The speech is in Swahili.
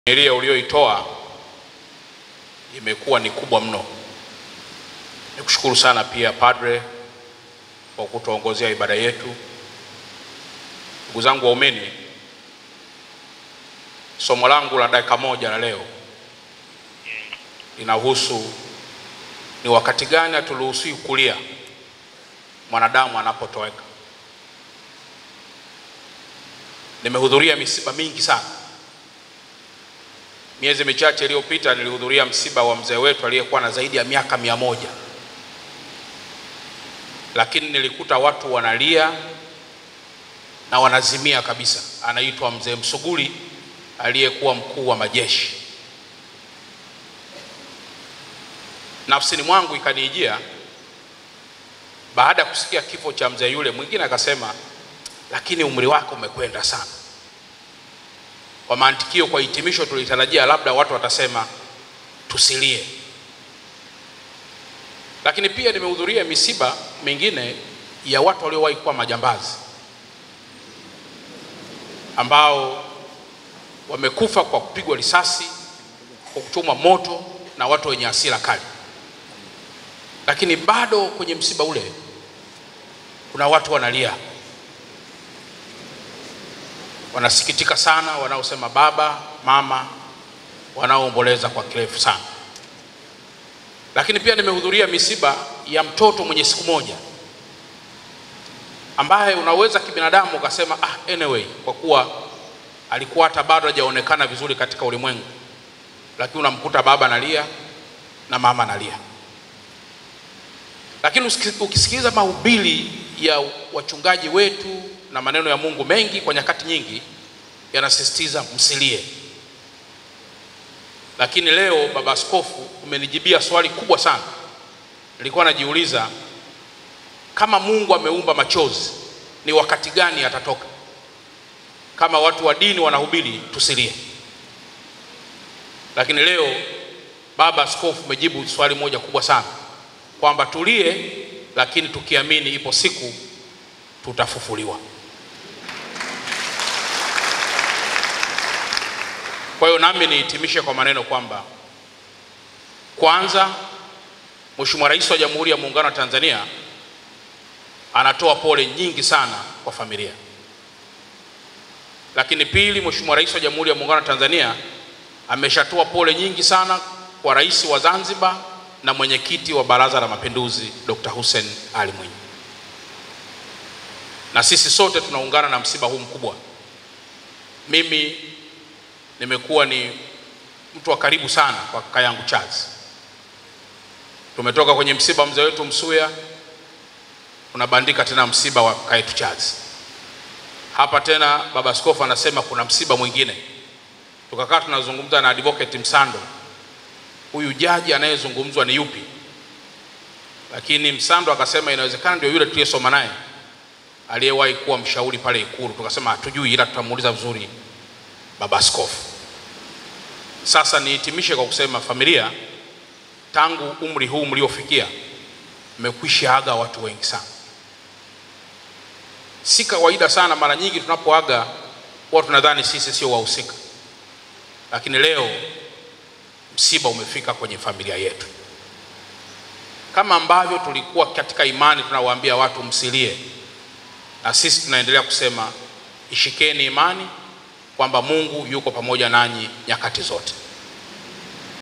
Familia ulioitoa imekuwa ni kubwa mno. Nikushukuru sana pia Padre kwa kutuongozea ibada yetu. Ndugu zangu waumini, somo langu la dakika moja la leo linahusu ni wakati gani haturuhusiwi kulia mwanadamu anapotoweka. Nimehudhuria misiba mingi sana. Miezi michache iliyopita nilihudhuria msiba wa mzee wetu aliyekuwa na zaidi ya miaka 100. Lakini nilikuta watu wanalia na wanazimia kabisa. Anaitwa mzee Msuguri aliyekuwa mkuu wa majeshi. Nafsini mwangu ikanijia baada ya kusikia kifo cha mzee yule, mwingine akasema, lakini umri wako umekwenda sana. Kwa mantikio, kwa hitimisho tulitarajia labda watu watasema tusilie. Lakini pia nimehudhuria misiba mingine ya watu waliowahi kuwa majambazi ambao wamekufa kwa kupigwa risasi, kwa kuchomwa moto na watu wenye hasira kali. Lakini bado kwenye msiba ule kuna watu wanalia, wanasikitika sana, wanaosema baba, mama, wanaoomboleza kwa kirefu sana. Lakini pia nimehudhuria misiba ya mtoto mwenye siku moja ambaye unaweza kibinadamu ukasema anyway, kwa kuwa alikuwa hata bado hajaonekana vizuri katika ulimwengu, lakini unamkuta baba analia na mama analia. Lakini ukisikiliza mahubiri ya wachungaji wetu na maneno ya Mungu mengi kwa nyakati nyingi yanasisitiza msilie. Lakini leo baba askofu umenijibia swali kubwa sana. Nilikuwa najiuliza, kama Mungu ameumba machozi, ni wakati gani atatoka? Kama watu wa dini wanahubiri tusilie. Lakini leo baba askofu umejibu swali moja kubwa sana, kwamba tulie, lakini tukiamini ipo siku tutafufuliwa. Kwa hiyo nami nihitimishe kwa maneno kwamba, kwanza, Mheshimiwa Rais wa Jamhuri ya Muungano wa Tanzania anatoa pole nyingi sana kwa familia. Lakini pili, Mheshimiwa Rais wa Jamhuri ya Muungano wa Tanzania ameshatoa pole nyingi sana kwa Rais wa Zanzibar na mwenyekiti wa Baraza la Mapinduzi Dr. Hussein Ali Mwinyi. Na sisi sote tunaungana na msiba huu mkubwa. Mimi nimekuwa ni mtu wa karibu sana kwa kaka yangu Charles. Tumetoka kwenye msiba mzee wetu Msuya, unabandika tena msiba wa kaka yetu Charles. Hapa tena baba askofu anasema kuna msiba mwingine. Tukakaa tunazungumza na advocate Msando, huyu jaji anayezungumzwa ni yupi? Lakini Msando akasema inawezekana ndio yule tuliyesoma naye aliyewahi kuwa mshauri pale Ikulu. Tukasema hatujui, ila tutamuuliza vizuri baba askofu. Sasa nihitimishe kwa kusema, familia, tangu umri huu mliofikia mmekwisha aga watu wengi sana. Si kawaida sana, mara nyingi tunapoaga watu tunadhani sisi sio wahusika. Lakini leo msiba umefika kwenye familia yetu. Kama ambavyo tulikuwa katika imani tunawaambia watu msilie, na sisi tunaendelea kusema ishikeni imani kwamba Mungu yuko pamoja nanyi nyakati zote.